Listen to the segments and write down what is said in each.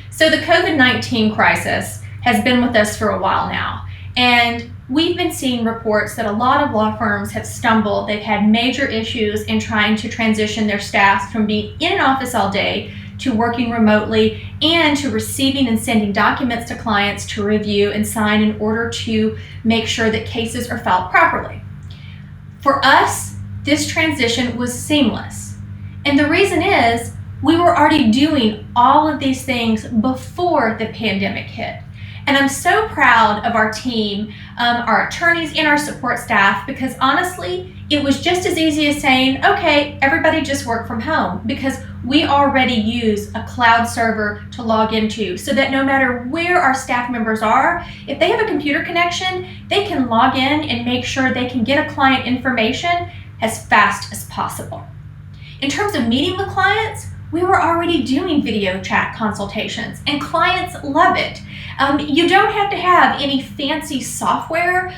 So the COVID-19 crisis has been with us for a while now, and we've been seeing reports that a lot of law firms have stumbled. They've had major issues in trying to transition their staff from being in an office all day to working remotely and to receiving and sending documents to clients to review and sign in order to make sure that cases are filed properly. For us, this transition was seamless. And the reason is we were already doing all of these things before the pandemic hit. And I'm so proud of our team, our attorneys and our support staff, because honestly, it was just as easy as saying, okay, everybody just work from home, because we already use a cloud server to log into so that no matter where our staff members are, if they have a computer connection, they can log in and make sure they can get a client information as fast as possible. In terms of meeting with clients, we were already doing video chat consultations, and clients love it. You don't have to have any fancy software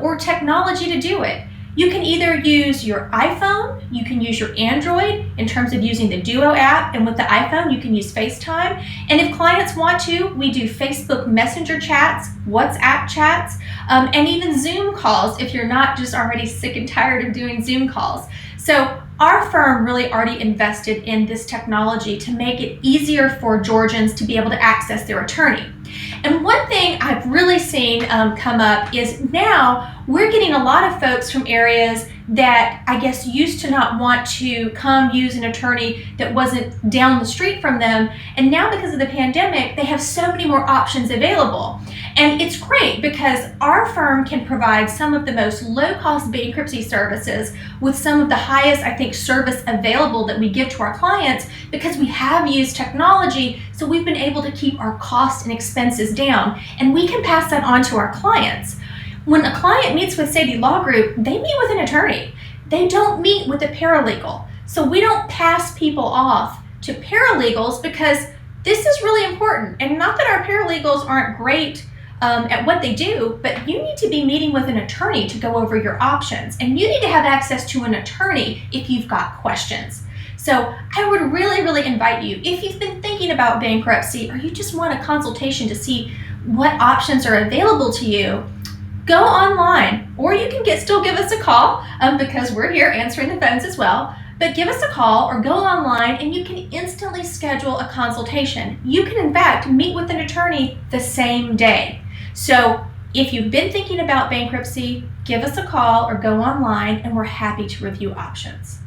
or technology to do it. You can either use your iPhone, you can use your Android in terms of using the Duo app, and with the iPhone you can use FaceTime. And if clients want to, we do Facebook Messenger chats, WhatsApp chats, and even Zoom calls if you're not just already sick and tired of doing Zoom calls. So our firm really already invested in this technology to make it easier for Georgians to be able to access their attorney. And one thing I've really seen come up is now we're getting a lot of folks from areas that I guess used to not want to come use an attorney that wasn't down the street from them. And now because of the pandemic, they have so many more options available. And it's great because our firm can provide some of the most low-cost bankruptcy services with some of the highest, I think, service available that we give to our clients because we have used technology, so we've been able to keep our costs and expenses down, and we can pass that on to our clients. When a client meets with Saedi Law Group, they meet with an attorney. They don't meet with a paralegal. So we don't pass people off to paralegals because this is really important. And not that our paralegals aren't great at what they do, but you need to be meeting with an attorney to go over your options. And you need to have access to an attorney if you've got questions. So I would really, really invite you, if you've been thinking about bankruptcy or you just want a consultation to see what options are available to you, go online, or you can still give us a call because we're here answering the phones as well. But give us a call or go online and you can instantly schedule a consultation. You can in fact meet with an attorney the same day. So if you've been thinking about bankruptcy, give us a call or go online and we're happy to review options.